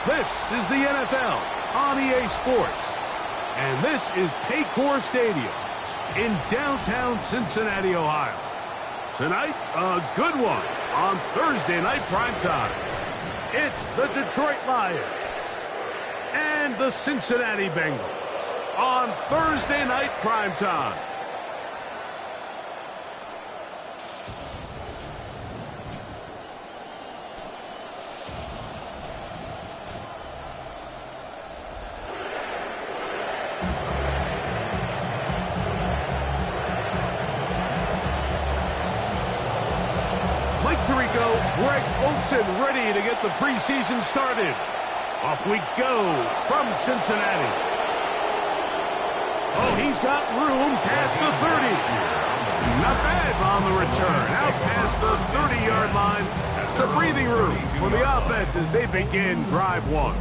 This is the NFL on EA Sports, and this is Paycor Stadium in downtown Cincinnati, Ohio. Tonight, a good one on Thursday night primetime. It's the Detroit Lions and the Cincinnati Bengals on Thursday night primetime. Greg Olsen ready to get the preseason started. Off we go from Cincinnati. Oh, he's got room past the 30. Not bad on the return. Out past the 30-yard line. It's a breathing room for the offense as they begin drive one.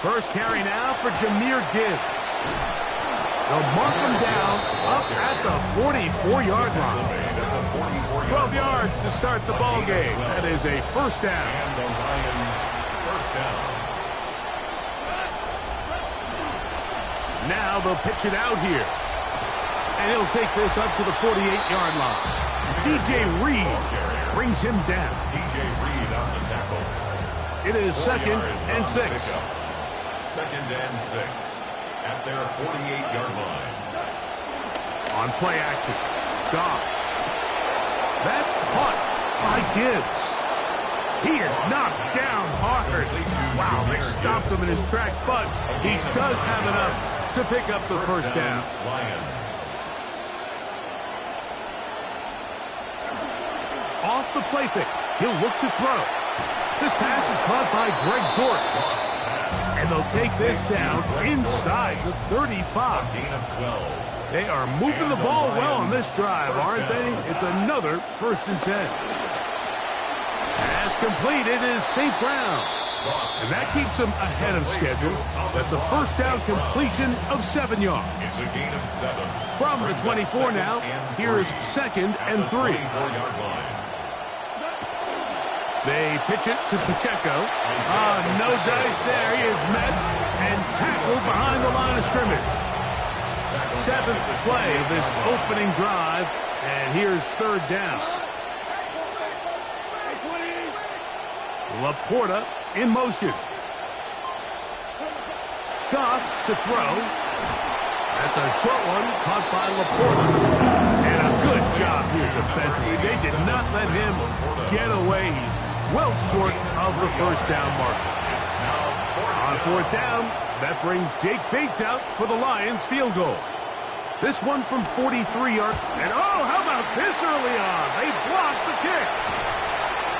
First carry now for Jahmyr Gibbs. They'll mark him down up at the 44-yard line. 12 yards to start the ball game. That is a first down. And the Lions first down. Now they'll pitch it out here. And he'll take this up to the 48-yard line. DJ Reed brings him down. DJ Reed on the tackle. It is second and 6. Second and 6 at their 48-yard line. On play action, Goff. That's caught by Gibbs. He is knocked down hard. Wow, they stopped him in his tracks, but he does have enough to pick up the first down. Lions. Off the play fake, he'll look to throw. This pass is caught by Greg Dortch. And they'll take this down inside the 35. Gain of 12. They are moving the ball well on this drive, aren't they? It's another 1st and 10. Pass complete. It is St. Brown. And that keeps them ahead of schedule. That's a first down completion of 7 yards. It's a gain of 7. From the 24 now, here is 2nd and 3. 24-yard line. They pitch it to Pacheco. No dice there. He is met and tackled behind the line of scrimmage. 7th play of this opening drive, and here's 3rd down. Laporta in motion. Goff to throw. That's a short one caught by Laporta. And a good job here defensively. They did not let him get away. He's well short of the first down marker. On 4th down, that brings Jake Bates out for the Lions field goal. This one from 43 yards. And oh, how about this early on? They blocked the kick.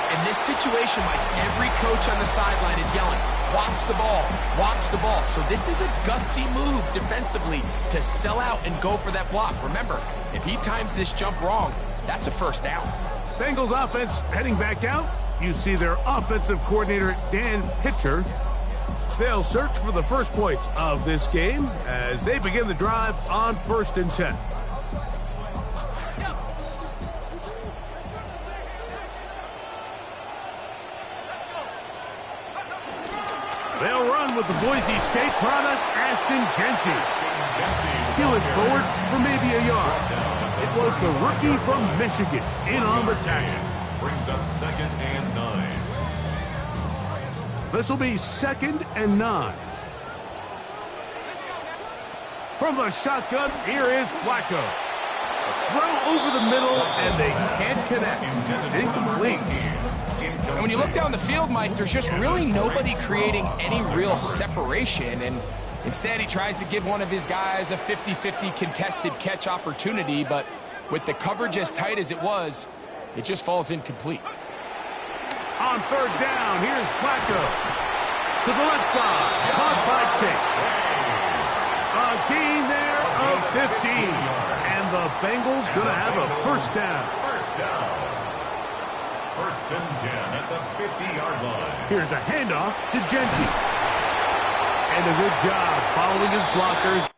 In this situation, Mike, every coach on the sideline is yelling, watch the ball, watch the ball. So this is a gutsy move defensively to sell out and go for that block. Remember, if he times this jump wrong, that's a first down. Bengals offense heading back out. You see their offensive coordinator, Dan Pitcher. They'll search for the first points of this game as they begin the drive on 1st and 10. They'll run with the Boise State product, Ashton Genty. Peeling forward for maybe a yard. It was the rookie from Michigan in on the tackle. Brings up 2nd and 9. This will be 2nd and 9. From the shotgun, here is Flacco. A throw over the middle, and they can't connect. It's incomplete. And when you look down the field, Mike, there's just really nobody creating any real separation. And instead, he tries to give one of his guys a 50-50 contested catch opportunity. But with the coverage as tight as it was, it just falls incomplete. On 3rd down, here's Flacco. To the left side, caught by Chase. A gain there of 15. And And the Bengals going to have a first down. First down. First and 10 at the 50-yard line. Here's a handoff to Genty. And a good job following his blockers.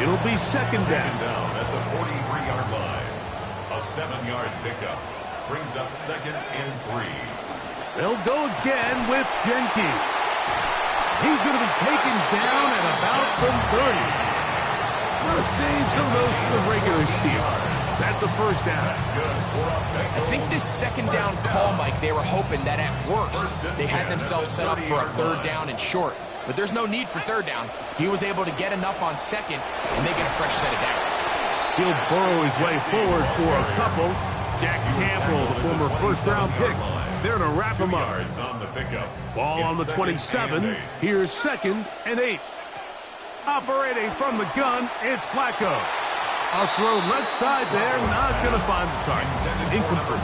It'll be second down. At the 43-yard line. A 7-yard pickup brings up second and 3. They'll go again with Genty. He's going to be taken down at about the 30. Want to save some of those for the regular season. That's a first down. I think this second down call, Mike, they were hoping that at worst they had themselves set up for a third down and short. But there's no need for third down. He was able to get enough on second and make it a fresh set of downs. He'll burrow his way forward for a couple. Jack Campbell, the former first-round pick. They're going to wrap him up. Ball on the 27. Here's second and 8. Operating from the gun, it's Flacco. I'll throw left side there, not going to find the target. Incomplete.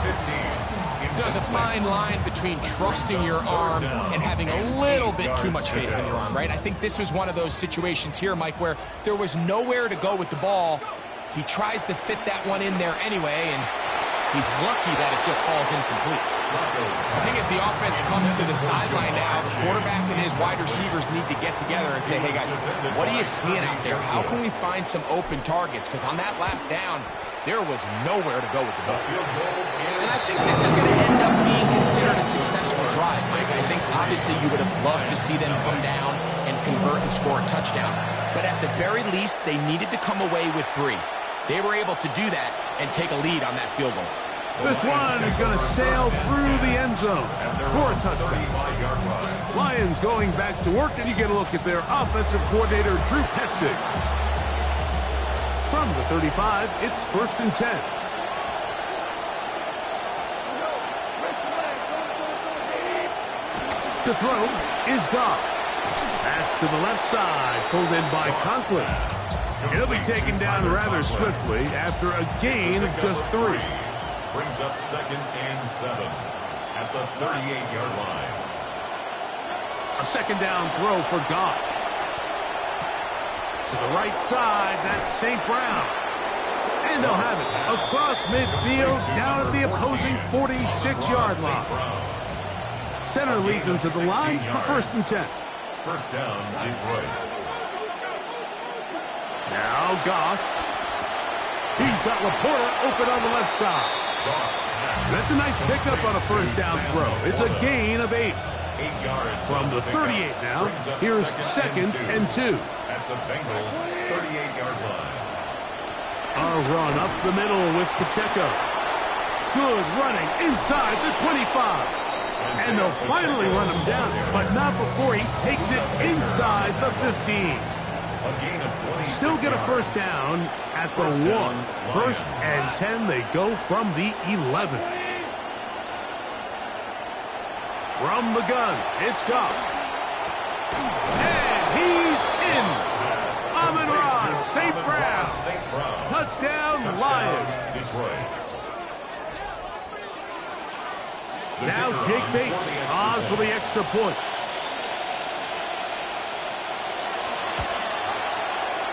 There's a fine line between trusting your arm and having a little bit too much faith in your arm, right? I think this was one of those situations here, Mike, where there was nowhere to go with the ball. He tries to fit that one in there anyway, and he's lucky that it just falls incomplete. I think as the offense comes to the sideline now, the quarterback and his wide receivers need to get together and say, hey, guys, what are you seeing out there? How can we find some open targets? Because on that last down, there was nowhere to go with the ball. And I think this is going to end up being considered a successful drive, Mike. I think obviously you would have loved to see them come down and convert and score a touchdown. But at the very least, they needed to come away with 3. They were able to do that and take a lead on that field goal. This one is going to sail through the end zone for a touchdown. Lions going back to work, and you get a look at their offensive coordinator, Drew Petzing. From the 35, it's 1st and 10. The throw is Goff. Back to the left side, pulled in by Conklin. He'll be taken down rather swiftly after a gain of just 3. Brings up 2nd and 7 at the 38-yard line. A 2nd down throw for Goff. To the right side, that's St. Brown. And they'll have it across midfield, down at the opposing 46-yard line. Center leads him to the line for 1st and 10. 1st down, Detroit. Now Goff. He's got Laporta open on the left side. That's a nice pickup on a 1st down throw. It's a gain of 8. 8 yards From the 38 now, here's 2nd and 2. At the Bengals' 38-yard line. A run up the middle with Pacheco. Good running inside the 25. And they'll finally run him down, but not before he takes it inside the 15. Still get a 1st down at the 1. 1st and 10, they go from the 11. From the gun, it's Goff. And he's in. Amon-Ra St. Brown. Touchdown, Lions. Now Jake Bates on for the extra point.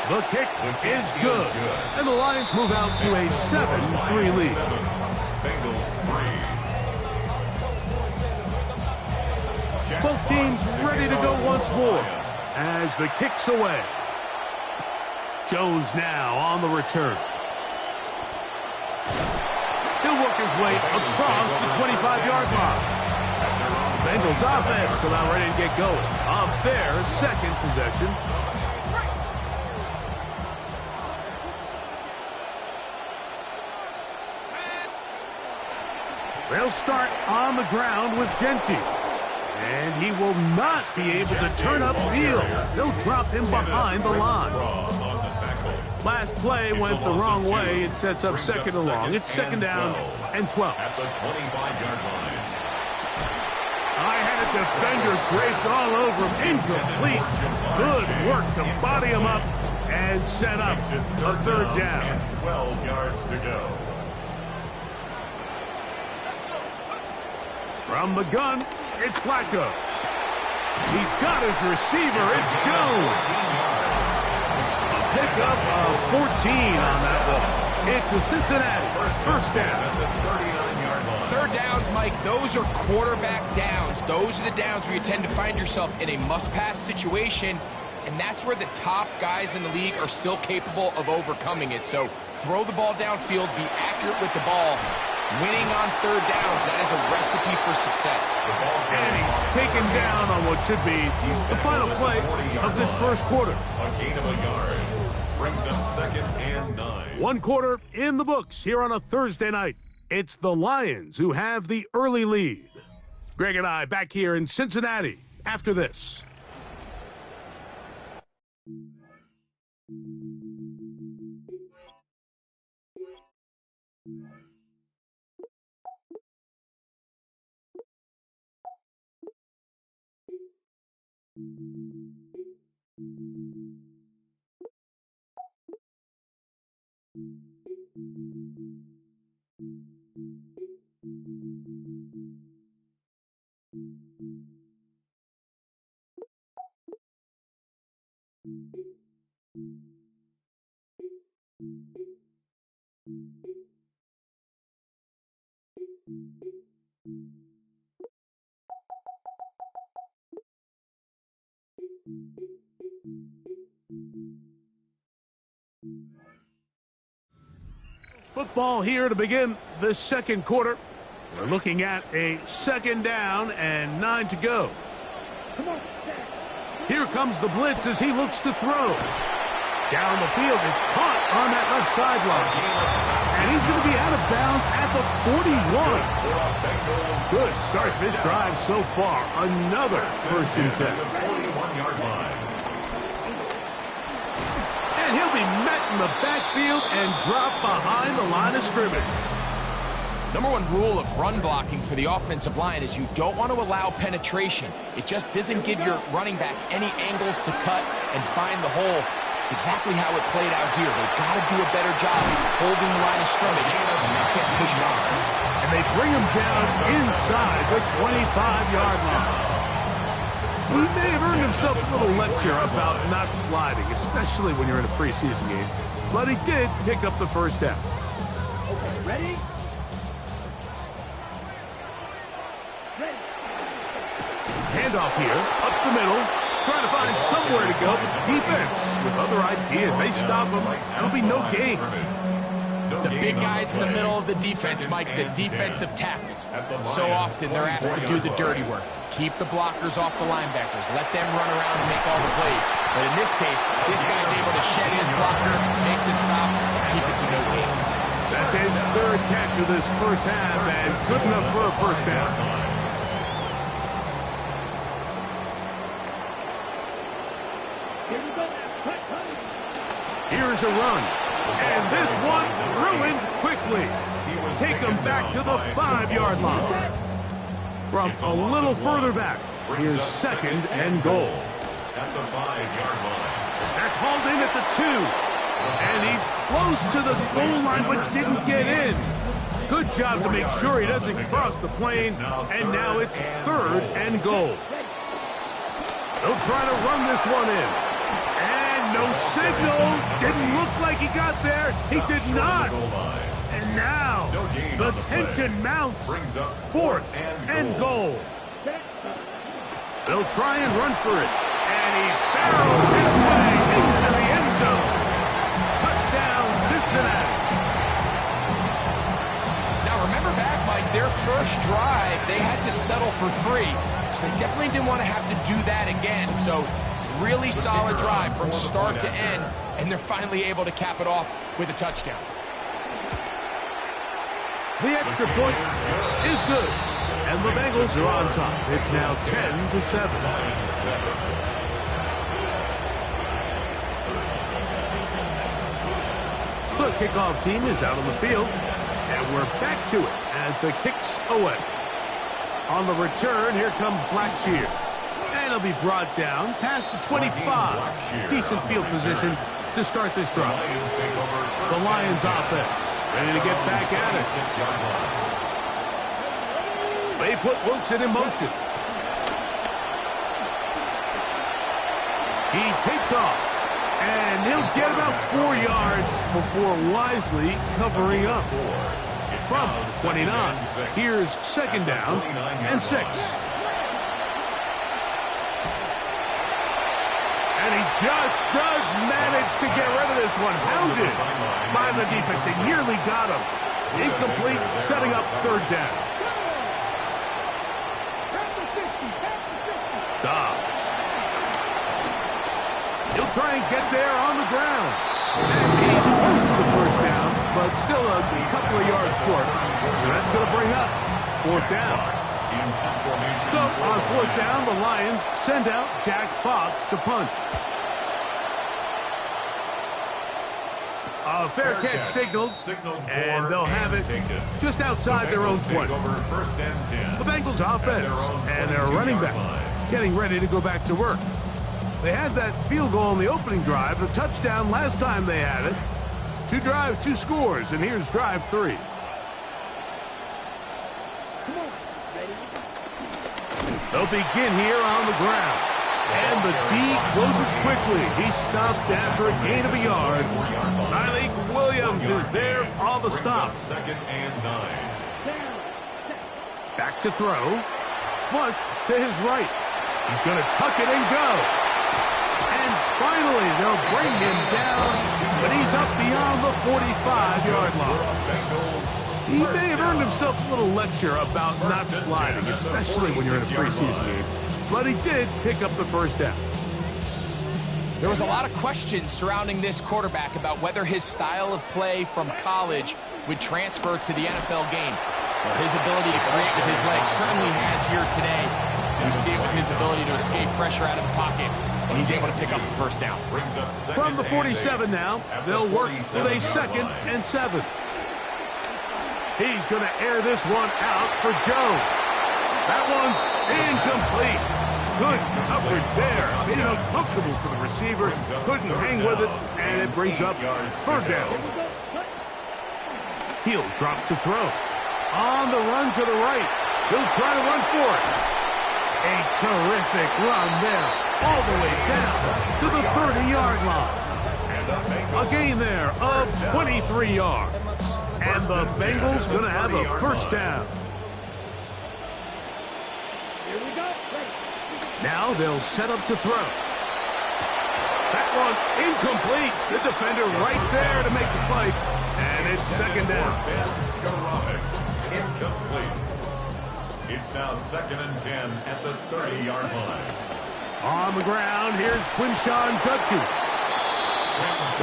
The kick is good. And the Lions move out to a 7-3 lead. Both teams ready to go once more as the kick's away. Jones now on the return. He'll work his way across the 25-yard line. Bengals offense about ready to get going on their 2nd possession. They'll start on the ground with Genty. And he will not be able to turn upfield. They'll drop him behind the line. Last play went the wrong way. It sets up 2nd and long. It's 2nd down and 12. At the 25-yard line. I had defenders draped all over him. Incomplete. Good work to body him up and set up a 3rd down. And 12 yards to go. From the gun, it's Flacco. He's got his receiver. It's Jones. Pickup of 14 on that ball. It's a Cincinnati 1st down. 3rd downs, Mike, those are quarterback downs. Those are the downs where you tend to find yourself in a must-pass situation, and that's where the top guys in the league are still capable of overcoming it. So throw the ball downfield, be accurate with the ball. Winning on 3rd downs, that is a recipe for success. And he's taken down on what should be the final play of this 1st quarter. A gain of a yard. Brings up 2nd and 9. 1 quarter in the books here on a Thursday night. It's the Lions who have the early lead. Greg and I back here in Cincinnati after this. Football here to begin the 2nd quarter. We're looking at a 2nd down and 9 to go. Here comes the blitz as he looks to throw. Down the field, it's caught on that left sideline. And he's going to be out of bounds at the 41. Good start this drive so far. Another 1st and 10. And he'll be met in the backfield and dropped behind the line of scrimmage. Number one rule of run blocking for the offensive line is you don't want to allow penetration. It just doesn't give your running back any angles to cut and find the hole. It's exactly how it played out here. They've got to do a better job holding the line of scrimmage and not get pushed back. And they bring him down inside the 25-yard line. He may have earned himself a little lecture about not sliding, especially when you're in a preseason game. But he did pick up the first down. Okay, ready? Handoff here, up the middle, trying to find somewhere to go, but the defense with other ideas. They stop him. That'll be no gain. The big guys in the middle of the defense, Mike, the defensive tackles. So often they're asked to do the dirty work. Keep the blockers off the linebackers. Let them run around and make all the plays. But in this case, this guy's able to shed his blocker, make the stop, keep it to no gain. That's his third catch of this first half, and good enough for a first down. Here's a run. And this one ruined quickly. Take him back to the 5-yard line. From a little further back, here's second and goal. At the 5-yard line. That's hauled in at the 2. And he's close to the goal line, but didn't get in. Good job to make sure he doesn't cross the plane. And now it's third and goal. They'll try to run this one in. And no signal. Didn't look like he got there. He did not. And now the tension mounts. Fourth and goal. They'll try and run for it. And he barrels his way into the end zone. Touchdown, Cincinnati. Now remember back, Mike, their first drive, they had to settle for 3. So they definitely didn't want to have to do that again. So really solid drive from start to end. And they're finally able to cap it off with a touchdown. The extra point is good. And the Bengals are on top. It's now 10-7. The kickoff team is out on the field. And we're back to it as the kick's away. On the return, here comes Blackshear. And he'll be brought down past the 25. Decent field position to start this drive. The Lions offense ready to get back at it. They put Wilson in motion. He takes off. And he'll get about 4 yards before wisely covering up. From 29, here's second down and 6. And he just does manage to get rid of this one. Hounded by the defense. They nearly got him. Incomplete, setting up third down. Dobbs. He'll try and get there on the ground. And he's close to the first down, but still a couple of yards short. So that's going to bring up fourth down. So on fourth down, the Lions send out Jack Fox to punt. A fair catch signaled, and they'll have it just outside their own 20. The Bengals offense and their running back getting ready to go back to work. They had that field goal in the opening drive, a touchdown last time they had it. 2 drives, 2 scores, and here's drive 3. They'll begin here on the ground. And the D closes quickly. He's stopped after a gain of a yard. Tyleik Williams is there on the stop. Second and 9. Back to throw. Flush to his right. He's going to tuck it and go. And finally, they'll bring him down, but he's up beyond the 45-yard line. He may have earned himself a little lecture about not sliding, especially when you're in a preseason game. But he did pick up the first down. There was a lot of questions surrounding this quarterback about whether his style of play from college would transfer to the NFL game. Well, his ability to create with his legs certainly has here today. We see it with his ability to escape pressure out of the pocket, and he's able to pick up the first down. From the 47 now, they'll work with a 2nd and 7. He's going to air this one out for Jones. That one's incomplete. Good coverage there. Made it uncomfortable for the receiver. Couldn't hang with it, and it brings up 3rd down. He'll drop to throw. On the run to the right. He'll try to run for it. A terrific run there. All the way down to the 30-yard line. A gain there of 23 yards. And the Bengals going to have a 1st down. Here we go. Now they'll set up to throw. That one incomplete. The defender right there to make the play. And it's 2nd down. Incomplete. It's now 2nd and 10 at the 30-yard line. On the ground, here's Quinshawn Judkins.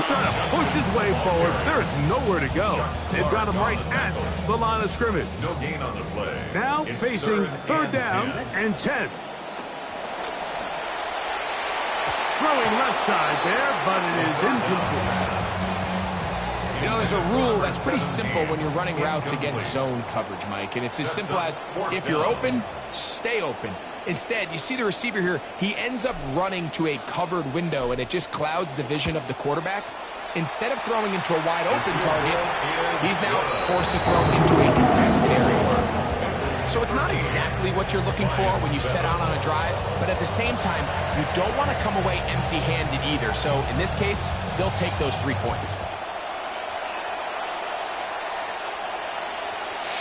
Trying to push his way forward. There's nowhere to go. They've got him right at the line of scrimmage. No gain on the play. Now it's facing 3rd down and 10. Throwing left side there, but it is incomplete. You know, there's a rule that's pretty simple when you're running routes against zone coverage, Mike, and it's as simple as if you're open, stay open. Instead, you see the receiver here, he ends up running to a covered window, and it just clouds the vision of the quarterback. Instead of throwing into a wide open target, he's now forced to throw into a contested area. So it's not exactly what you're looking for when you set out on a drive, but at the same time, you don't want to come away empty-handed either. So in this case, they'll take those 3 points.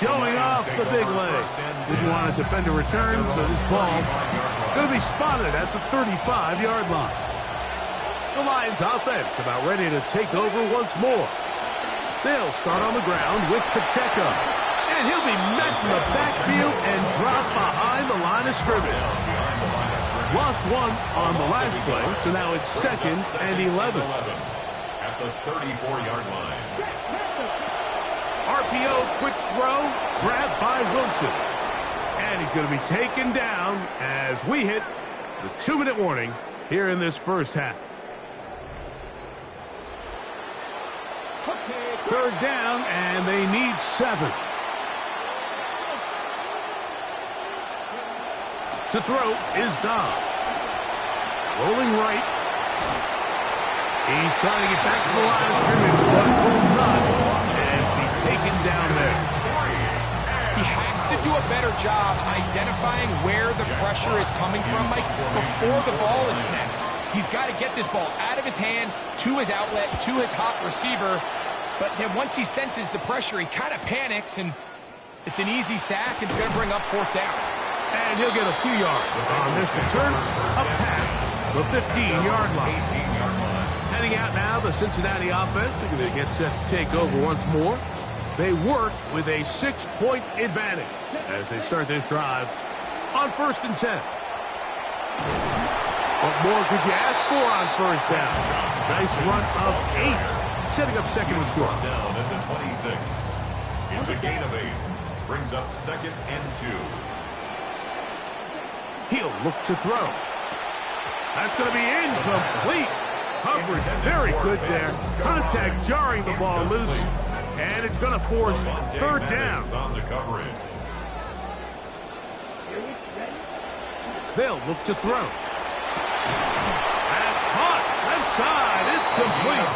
Showing off the big leg. Didn't want to defend a return, so this ball going to be spotted at the 35-yard line. The Lions offense about ready to take over once more. They'll start on the ground with Pacheco. And he'll be met from the backfield and dropped behind the line of scrimmage. Lost one on the last play, so now it's 2nd and 11. At the 34-yard line. RPO, quick throw, grabbed by Wilson. And he's going to be taken down as we hit the 2-minute warning here in this 1st half. 3rd down, and they need 7. To throw is Dobbs. Rolling right. He's trying to get back to the line of scrimmage, but will not. Taken down there. He has to do a better job identifying where the pressure is coming from, Mike, before the ball is snapped. He's got to get this ball out of his hand, to his outlet, to his hot receiver. But then once he senses the pressure, he kind of panics, and it's an easy sack. It's going to bring up 4th down. And he'll get a few yards on this return, up past the 15-yard line. Heading out now, the Cincinnati offense. They're going to get set to take over once more. They work with a 6-point advantage as they start this drive on 1st and 10. What more could you ask for on 1st down? Nice run of 8, setting up 2nd and short. Down at the 26. It's a gain of 8. Brings up 2nd and 2. He'll look to throw. That's going to be incomplete. Coverage very good there. Contact jarring the ball loose. And it's going to force 3rd down. On the coverage. They'll look to throw. That's caught. Left side. It's complete.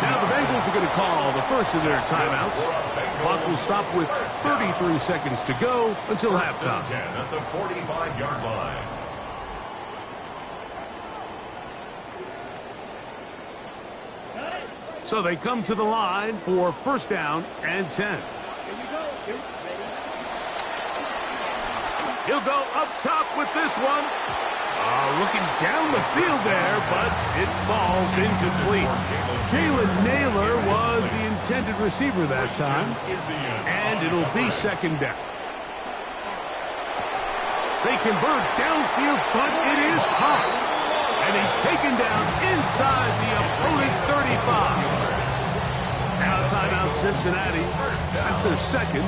Now the Bengals are going to call the first of their timeouts. Clock will stop with 33 seconds to go until halftime. At the 45-yard line. So they come to the line for 1st down and 10. Here you go. Here, ready? He'll go up top with this one. Looking down the field there, but it falls incomplete. Jalen Naylor was the intended receiver that time, and it'll be 2nd down. They convert downfield, but it is caught. And he's taken down inside the opponent's 35. Now timeout Cincinnati. That's their 2nd.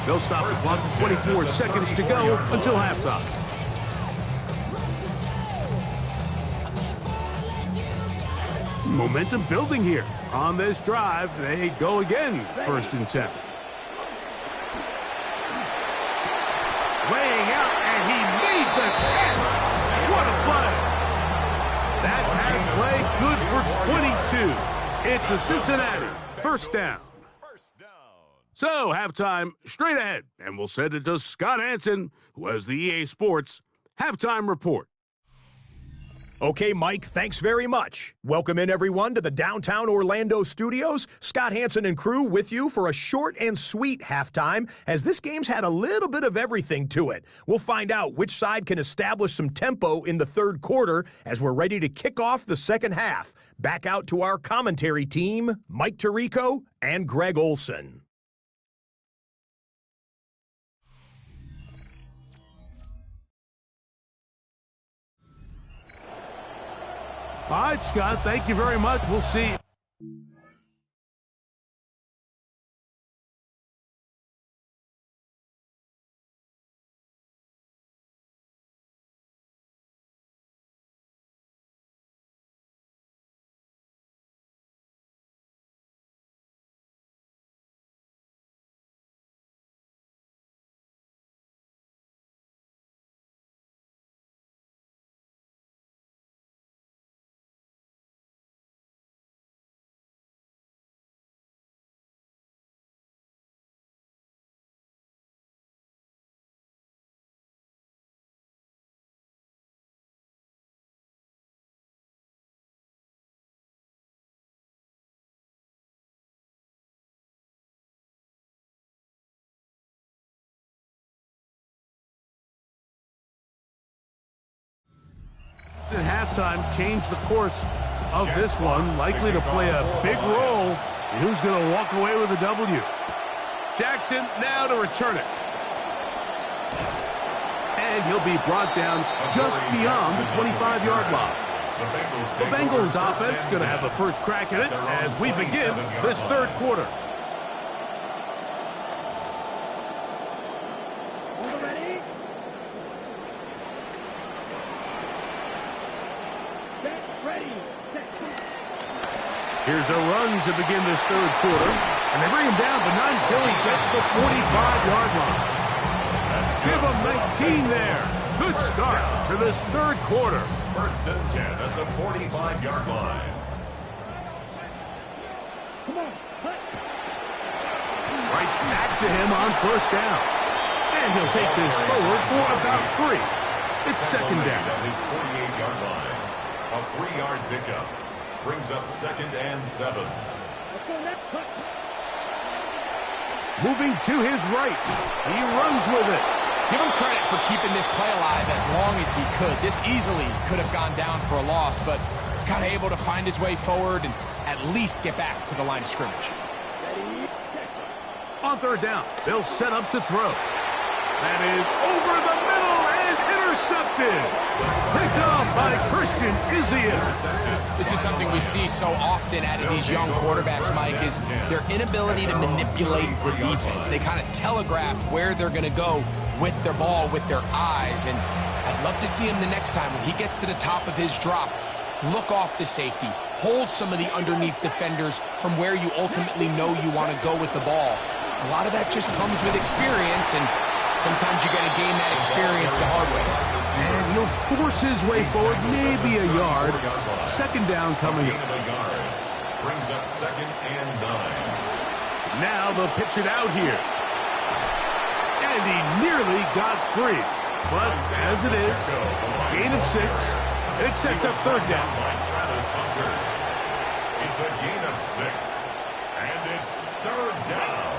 They'll stop the clock with 24 seconds to go until halftime. Momentum building here. On this drive, they go again, 1st and 10. Laying out, and he made the catch. What a bust. That pass play good for 22. It's a Cincinnati 1st down. So, halftime straight ahead, and we'll send it to Scott Hansen, who has the EA Sports Halftime Report. Okay, Mike, thanks very much. Welcome in, everyone, to the downtown Orlando studios. Scott Hansen and crew with you for a short and sweet halftime, as this game's had a little bit of everything to it. We'll find out which side can establish some tempo in the 3rd quarter as we're ready to kick off the 2nd half. Back out to our commentary team, Mike Tirico and Greg Olson. All right, Scott, thank you very much. We'll see you. At halftime changed the course of this one, likely to play a big role in who's going to walk away with a W. Jackson now to return it. And he'll be brought down just beyond the 25-yard line. The Bengals offense going to have a first crack at it as we begin this 3rd quarter. Here's a run to begin this 3rd quarter. And they bring him down, but not until he gets the 45-yard line. Give him 19 there. Good start to this 3rd quarter. 1st and 10 at the 45-yard line. Come on. Right back to him on 1st down. And he'll take this forward for about 3. It's 2nd down. At his 48-yard line. A 3-yard pickup. Brings up 2nd and 7. Moving to his right. He runs with it. Give him credit for keeping this play alive as long as he could. This easily could have gone down for a loss, but he's kind of able to find his way forward and at least get back to the line of scrimmage. On 3rd down, they'll set up to throw. That is over the middle and intercepted. Picked off by Christian Izia. This is something we see so often out of these young quarterbacks, Mike, is their inability to manipulate the defense. They kind of telegraph where they're going to go with their ball, with their eyes. And I'd love to see him the next time when he gets to the top of his drop, look off the safety, hold some of the underneath defenders from where you ultimately know you want to go with the ball. A lot of that just comes with experience, and sometimes you got to gain that experience the hard way. And he'll force his way forward, maybe a yard. 2nd down coming up. Brings up 2nd and 9. Now they'll pitch it out here. And he nearly got free. But as it is, gain of 6. It sets up 3rd down. It's a gain of 6. And it's 3rd down.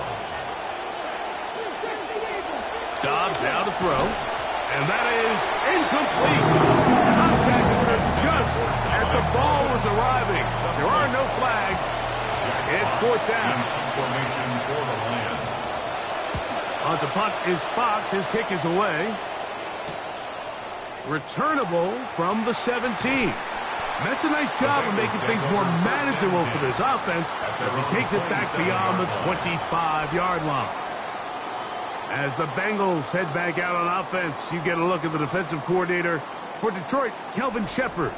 Dobbs now to throw. And that is incomplete. Contact was just as the ball was arriving. There are no flags. It's 4th down. Formation for the Lions. On to punt is Fox. His kick is away. Returnable from the 17. That's a nice job of making things more manageable for this offense as he takes it back beyond the 25-yard line. As the Bengals head back out on offense, you get a look at the defensive coordinator for Detroit, Kelvin Shepard.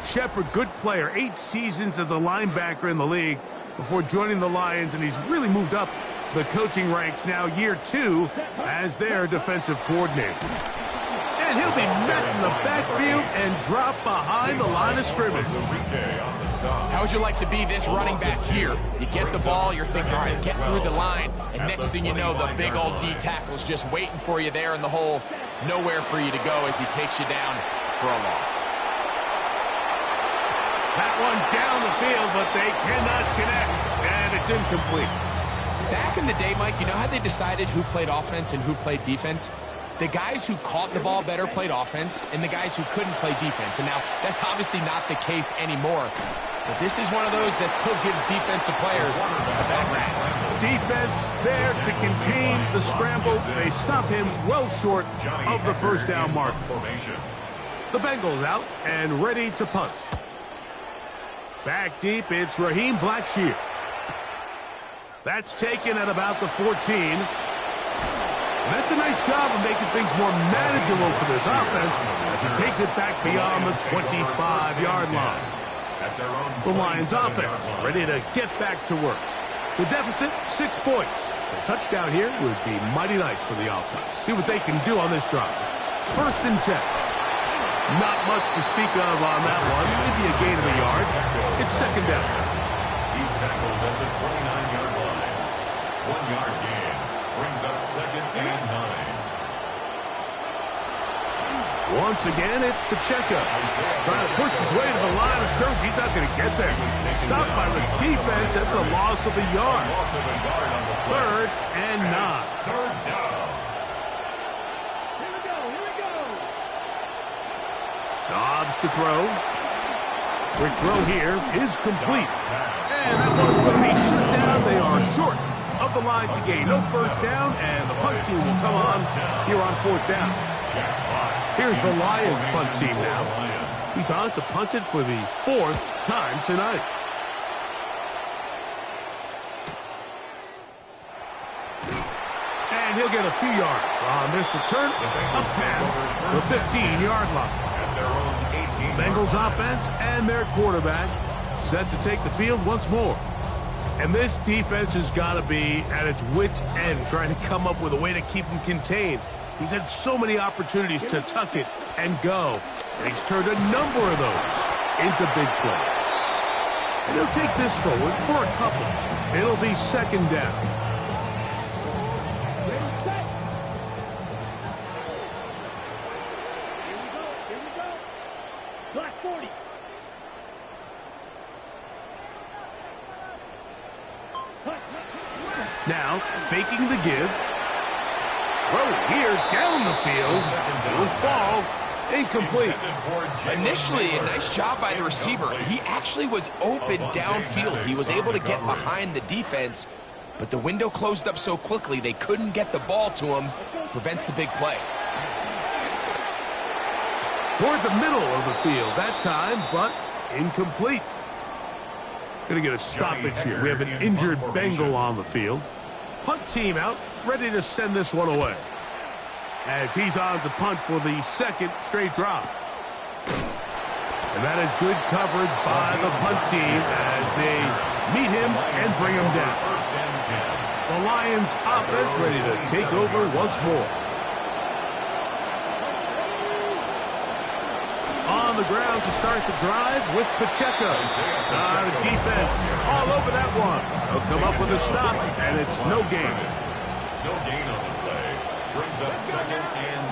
Shepard, good player. 8 seasons as a linebacker in the league before joining the Lions, and he's really moved up the coaching ranks now, year 2 as their defensive coordinator. And he'll be met in the backfield and dropped behind the line of scrimmage. How would you like to be this running back here? You get the ball, you're thinking, all right, get through the line, and next thing you know, the big old D tackle's just waiting for you there in the hole. Nowhere for you to go as he takes you down for a loss. That one down the field, but they cannot connect, and it's incomplete. Back in the day, Mike, you know how they decided who played offense and who played defense? The guys who caught the ball better played offense, and the guys who couldn't play defense. And now, that's obviously not the case anymore. But this is one of those that still gives defensive players a bad rap. Defense there to contain the scramble. They stop him well short of the first down mark. The Bengals out and ready to punt. Back deep, it's Raheem Blackshear. That's taken at about the 14. That's a nice job of making things more manageable for this offense as he takes it back beyond the 25-yard line. The Lions offense ready to get back to work. The deficit, 6 points. A touchdown here would be mighty nice for the offense. See what they can do on this drive. 1st and 10. Not much to speak of on that one. Maybe a gain of a yard. It's 2nd down. He's tackled at the 29-yard line. 1-yard gain. Brings up 2nd and 9. Once again, it's Pacheco. Trying to push his way to the line of scrimmage. He's not going to get there. Stopped by the defense. That's a loss of a yard. 3rd and 9. 3rd down. Here we go. Dobbs to throw. Quick throw here is complete. And that one's going to be shut down. They are short of the line to gain. No first down, and the punt team will come on here on 4th down. Here's the Lions punt team now. He's on to punt it for the 4th time tonight. And he'll get a few yards on this return up past the 15-yard line. Bengals offense and their quarterback set to take the field once more. And this defense has got to be at its wits' end trying to come up with a way to keep him contained. He's had so many opportunities to tuck it and go, and he's turned a number of those into big plays. And he'll take this forward for a couple. It'll be 2nd down. Here we go. Black 40. Now, faking the give. Throw here down the field. It will fall. Incomplete. Initially, a nice job by the receiver. He actually was open downfield. He was able to get behind the defense, but the window closed up so quickly they couldn't get the ball to him. Prevents the big play. Toward the middle of the field that time, but incomplete. Going to get a stoppage here. We have an injured Bengal on the field. Punt team out, ready to send this one away. As he's on to punt for the 2nd straight drive. And that is good coverage by the punt team as they meet him and bring him down. The Lions offense ready to take over once more. On the ground to start the drive with Pacheco. The defense all over that one. They'll come up with a stop, and it's no gain. No gain on the play. Brings up 2nd and